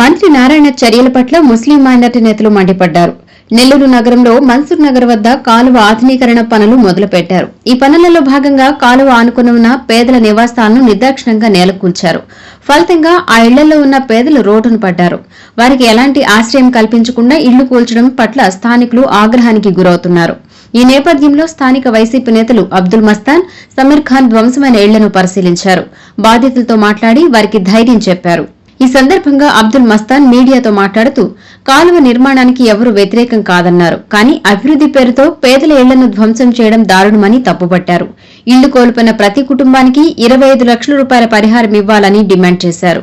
మంత్రి నారాయణ చర్యల పట్ల ముస్లిం మైనార్టీ నేతలు మండిపడ్డారు. నెల్లూరు నగరంలో మన్సూర్ నగర్ వద్ద కాలువ ఆధునీకరణ పనులు మొదలుపెట్టారు. ఈ పనులలో భాగంగా కాలువ ఆనుకుని ఉన్న పేదల నివాసాలను నిర్దాక్షిణ్యంగా నేలకూల్చారు. ఫలితంగా ఆ ఇళ్లలో ఉన్న పేదలు రోడ్డును పడ్డారు. వారికి ఎలాంటి ఆశ్రయం కల్పించకుండా ఇళ్లు కూల్చడం పట్ల స్థానికులు ఆగ్రహానికి గురవుతున్నారు. ఈ నేపథ్యంలో స్థానిక వైసీపీ నేతలు అబ్దుల్ మస్తాన్, సమీర్ ఖాన్ ధ్వంసమైన ఇళ్లను పరిశీలించారు. బాధితులతో మాట్లాడి వారికి ధైర్యం చెప్పారు. ఈ సందర్భంగా అబ్దుల్ మస్తాన్ మీడియాతో మాట్లాడుతూ కాలువ నిర్మాణానికి ఎవరూ వ్యతిరేకం కాదన్నారు. కానీ అభివృద్ది పేరుతో పేదల ఇళ్లను ధ్వంసం చేయడం దారుణమని తప్పుపట్టారు. ఇళ్లు కోల్పోయిన ప్రతి కుటుంబానికి 25 లక్షల రూపాయల పరిహారం ఇవ్వాలని డిమాండ్ చేశారు.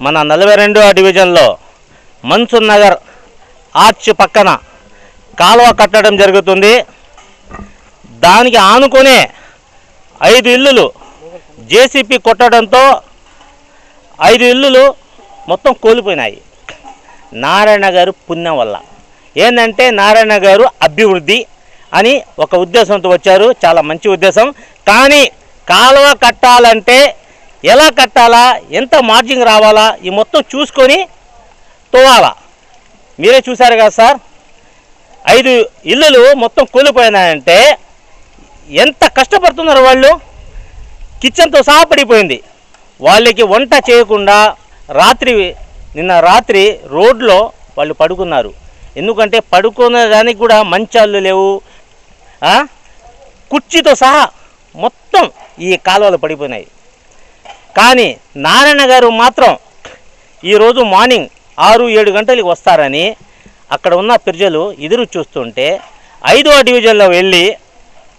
మన 42వ డివిజన్లో మన్సూర్ నగర్ ఆర్చ్ పక్కన కాలువ కట్టడం జరుగుతుంది. దానికి ఆనుకునే 5 ఇళ్లు జేసీపీ కొట్టడంతో 5 ఇళ్లు మొత్తం కోల్పోయినాయి. నారాయణ గారు పుణ్యం వల్ల ఏంటంటే నారాయణ గారు అభివృద్ధి అని ఒక ఉద్దేశంతో వచ్చారు. చాలా మంచి ఉద్దేశం. కానీ కాలువ కట్టాలంటే ఎలా కట్టాలా, ఎంత మార్జింగ్ రావాలా, ఈ మొత్తం చూసుకొని తోవాలా. మీరే చూశారు కదా సార్, 5 ఇళ్ళు మొత్తం కూలిపోయినాయంటే ఎంత కష్టపడుతున్నారు వాళ్ళు. కిచెన్తో సహా పడిపోయింది. వాళ్ళకి వంట చేయకుండా నిన్న రాత్రి రోడ్లో వాళ్ళు పడుకున్నారు. ఎందుకంటే పడుకునేదానికి కూడా మంచాలు లేవు, కుర్చీతో సహా మొత్తం ఈ కాలువలు పడిపోయినాయి. కానీ నారాయణ గారు మాత్రం ఈరోజు మార్నింగ్ 6-7 గంటలకు వస్తారని అక్కడ ఉన్న ప్రజలు ఎదురు చూస్తుంటే 5వ డివిజన్లో వెళ్ళి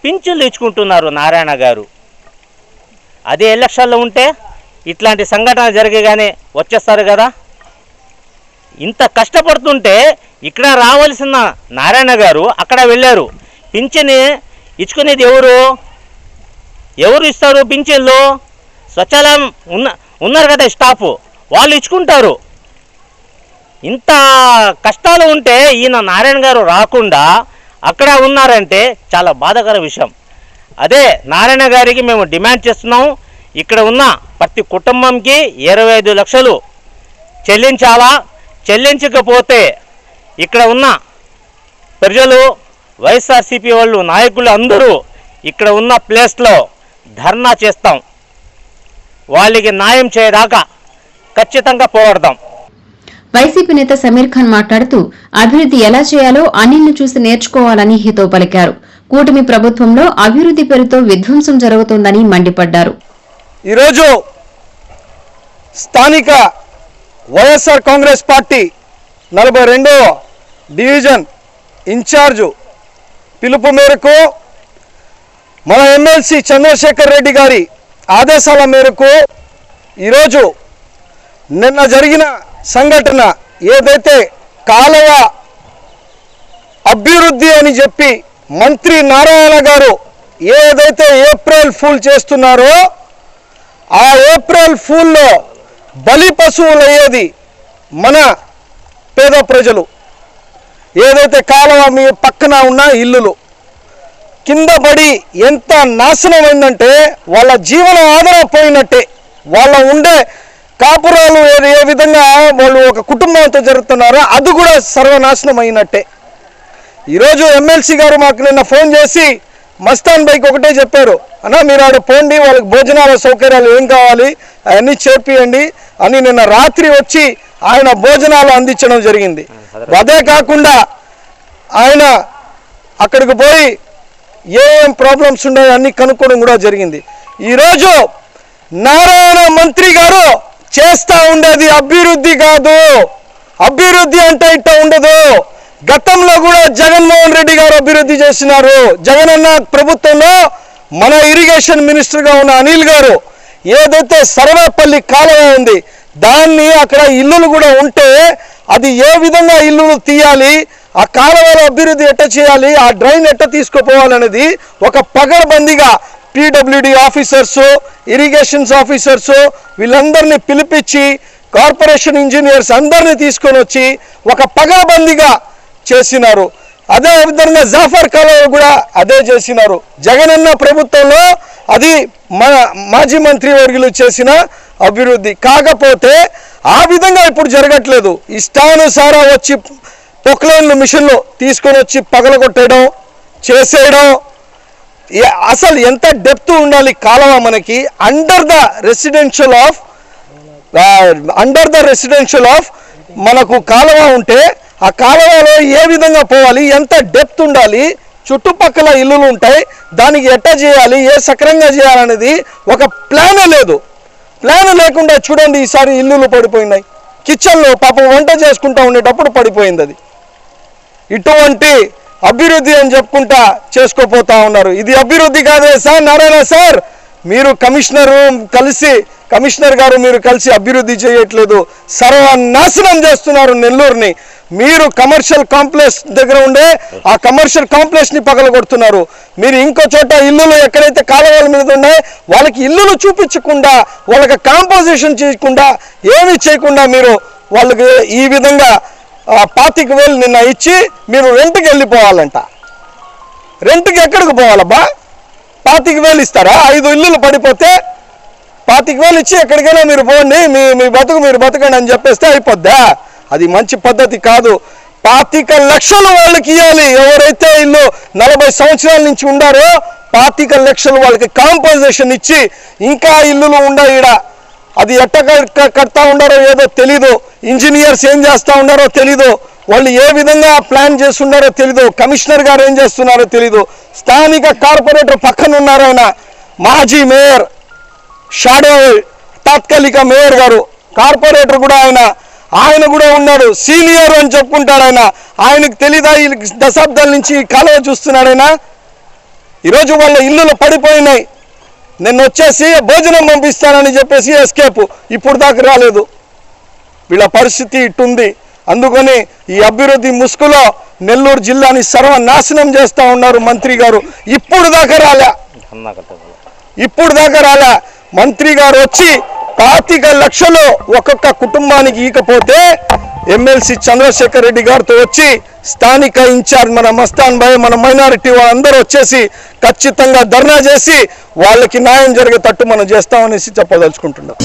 పింఛన్లు ఇచ్చుకుంటున్నారు నారాయణ గారు. అదే ఎలక్షన్లో ఉంటే ఇట్లాంటి సంఘటన జరగగానే వచ్చేస్తారు కదా. ఇంత కష్టపడుతుంటే ఇక్కడ రావాల్సిన నారాయణ గారు అక్కడ వెళ్ళారు. పింఛన్ ఇచ్చుకునేది ఎవరు ఇస్తారు పింఛన్లు? స్వచ్ఛాలయం ఉన్నారు కదా స్టాఫ్, వాళ్ళు ఇచ్చుకుంటారు. ఇంత కష్టాలు ఉంటే ఈయన నారాయణ గారు రాకుండా అక్కడ ఉన్నారంటే చాలా బాధాకర విషయం. అదే నారాయణ గారికి మేము డిమాండ్ చేస్తున్నాం. ఇక్కడ ఉన్న ప్రతి కుటుంబంకి 25 లక్షలు చెల్లించాలా. చెల్లించకపోతే ఇక్కడ ఉన్న ప్రజలు, వైఎస్ఆర్సీపీ వాళ్ళు, నాయకులు అందరూ ఇక్కడ ఉన్న ప్లేస్లో ధర్నా చేస్తాం. వాళ్ళకి న్యాయం చేయదాకా ఖచ్చితంగా పోరాడతాం. వైసీపీ నేత సమీర్ ఖాన్ మాట్లాడుతూ అభివృద్ది ఎలా చేయాలో అనిల్ను చూసి నేర్చుకోవాలని హితవు పలికారు. కూటమి ప్రభుత్వంలో అభివృద్ది పేరుతో విధ్వంసం జరుగుతోందని మండిపడ్డారు. ఈరోజు స్థానిక వైఎస్ఆర్ కాంగ్రెస్ పార్టీ 42వ డివిజన్ ఇన్ఛార్జు పిలుపు మేరకు మన ఎమ్మెల్సీ చంద్రశేఖర్ రెడ్డి గారి ఆదేశాల మేరకు ఈరోజు నిన్న జరిగిన సంఘటన ఏదైతే కాలువ అభివృద్ధి అని చెప్పి మంత్రి నారాయణ గారు ఏదైతే ఏప్రిల్ ఫూల్ చేస్తున్నారో ఆ ఏప్రిల్ ఫూల్లో బలి పశువులు అయ్యేది మన పేద ప్రజలు. ఏదైతే కాలువ మీ పక్కన ఉన్న ఇల్లులు కింద పడి ఎంత నాశనం అయిందంటే వాళ్ళ జీవన ఆధారం పోయినట్టే. వాళ్ళ ఉండే కాపురాలు ఏ విధంగా వాళ్ళు ఒక కుటుంబంతో జరుగుతున్నారో అది కూడా సర్వనాశనం అయినట్టే. ఈరోజు ఎమ్మెల్సీ గారు మాకు నిన్న ఫోన్ చేసి మస్తాన్ బైక్ ఒకటే చెప్పారు, అన్నా మీరు ఆడ పోండి, వాళ్ళకి భోజనాల సౌకర్యాలు ఏం కావాలి అవన్నీ చేపియండి అని నిన్న రాత్రి వచ్చి ఆయన భోజనాలు అందించడం జరిగింది. అదే కాకుండా ఆయన అక్కడికి పోయి ఏం ప్రాబ్లమ్స్ ఉన్నాయో అన్నీ కనుక్కోవడం కూడా జరిగింది. ఈరోజు నారాయణ మంత్రి గారు చేస్తూ ఉండేది అభివృద్ధి కాదు. అభివృద్ధి అంటే ఇట్లా ఉండదు. గతంలో కూడా జగన్మోహన్ రెడ్డి గారు అభివృద్ధి చేసినారు. జగనన్న ప్రభుత్వంలో మన ఇరిగేషన్ మినిస్టర్గా ఉన్న అనిల్ గారు ఏదైతే సర్వేపల్లి కాలువ ఉంది దాన్ని అక్కడ ఇల్లులు కూడా ఉంటే అది ఏ విధంగా ఇల్లులు తీయాలి, ఆ కాలువలో అభివృద్ధి ఎట్ట చేయాలి, ఆ డ్రైన్ ఎట్ట తీసుకుపోవాలనేది ఒక పగడబందీగా పీడబ్ల్యూడి ఆఫీసర్సు, ఇరిగేషన్స్ ఆఫీసర్సు వీళ్ళందరినీ పిలిపించి కార్పొరేషన్ ఇంజనీర్స్ అందరినీ తీసుకొని వచ్చి ఒక పగడబందీగా చేసినారు. అదే విధంగా జాఫర్ కాలువ కూడా అదే చేసినారు. జగనన్న ప్రభుత్వంలో అది మాజీ మంత్రి వర్గులు చేసిన అభివృద్ధి. కాకపోతే ఆ విధంగా ఇప్పుడు జరగట్లేదు. ఇష్టానుసారా వచ్చి పొక్లైన్లు మిషన్లు తీసుకొని వచ్చి పగలగొట్టేయడం చేసేయడం. అసలు ఎంత డెప్త్ ఉండాలి కాలువ మనకి? అండర్ ద రెసిడెన్షియల్ ఆఫ్ మనకు కాలువ ఉంటే ఆ కాలువలో ఏ విధంగా పోవాలి, ఎంత డెప్త్ ఉండాలి, చుట్టుపక్కల ఇల్లులు ఉంటాయి, దానికి ఎట్లా చేయాలి, ఏ సక్రంగా చేయాలనేది ఒక ప్లానే లేదు. ప్లాన్ లేకుండా చూడండి ఈసారి ఇల్లులు పడిపోయినాయి. కిచెన్లో పాపం వంట చేసుకుంటూ ఉండేటప్పుడు పడిపోయింది అది. ఇటువంటి అభివృద్ధి అని చెప్పుకుంటా చేసుకోపోతా ఉన్నారు. ఇది అభివృద్ధి కాదే సార్ నారాయణ సార్. మీరు కమిషనర్ గారు మీరు కలిసి అభివృద్ధి చేయట్లేదు, సర్వనాశనం చేస్తున్నారు నెల్లూరుని. మీరు కమర్షియల్ కాంప్లెక్స్ దగ్గర ఉండే ఆ కమర్షియల్ కాంప్లెక్స్ని పగలగొడుతున్నారు. మీరు ఇంకో చోట ఇల్లులు ఎక్కడైతే కాలువల మీద ఉన్నాయో వాళ్ళకి ఇల్లులు చూపించకుండా, వాళ్ళకి కాంపోజిషన్ చేయకుండా, ఏమీ చేయకుండా మీరు వాళ్ళకి ఈ విధంగా 25,000 నిన్న ఇచ్చి మీరు రెంట్కి వెళ్ళిపోవాలంట. రెంట్కి ఎక్కడికి పోవాలబ్బా? 25,000 ఇస్తారా? 5 ఇల్లులు పడిపోతే 25,000 ఇచ్చి ఎక్కడికైనా మీరు పోండి, మీ బతుకు మీరు బతకండి అని చెప్పేస్తే అయిపోద్దా? అది మంచి పద్ధతి కాదు. 25 లక్షలు వాళ్ళకి ఇవ్వాలి. ఎవరైతే ఇల్లు 40 సంవత్సరాల నుంచి ఉండారో 25 లక్షలు వాళ్ళకి కాంపోజిషన్ ఇచ్చి, ఇంకా ఇల్లులు ఉండాయి ఈడ. అది ఎట్ట కడతా ఉండారో ఏదో తెలీదు, ఇంజనీర్స్ ఏం చేస్తూ ఉన్నారో తెలీదు, వాళ్ళు ఏ విధంగా ప్లాన్ చేస్తున్నారో తెలీదు, కమిషనర్ గారు ఏం చేస్తున్నారో తెలీదు, స్థానిక కార్పొరేటర్ పక్కన ఉన్నారు ఆయన, మాజీ మేయర్, షాడో తాత్కాలిక మేయర్ గారు, కార్పొరేటర్ కూడా ఆయన కూడా ఉన్నాడు, సీనియర్ అని చెప్పుకుంటాడు ఆయన. ఆయనకు తెలీదా ఈ దశాబ్దాల నుంచి కాలువ చూస్తున్నాడు ఆయన? ఈరోజు వాళ్ళ ఇల్లులు పడిపోయినాయి. నిన్న వచ్చేసి భోజనం పంపిస్తానని చెప్పేసి ఎస్కేప్, ఇప్పుడు దాకా రాలేదు. వీళ్ళ పరిస్థితి ఇట్టుంది. అందుకని ఈ అభివృద్ధి ముసుగులో నెల్లూరు జిల్లాని సర్వనాశనం చేస్తూ ఉన్నారు మంత్రి గారు. ఇప్పుడు దాకా రాలే మంత్రి గారు వచ్చి 25 లక్షలు ఒక్కొక్క కుటుంబానికి ఇకపోతే ఎమ్మెల్సీ చంద్రశేఖర్ రెడ్డి గారితో వచ్చి స్థానిక ఇన్ఛార్జ్ మన మస్తాన్ భాయ్, మన మైనారిటీ వాళ్ళందరూ వచ్చేసి ఖచ్చితంగా ధర్నా చేసి వాళ్ళకి న్యాయం జరిగేటట్టు మనం చేస్తామనేసి చెప్పదలుచుకుంటున్నాం.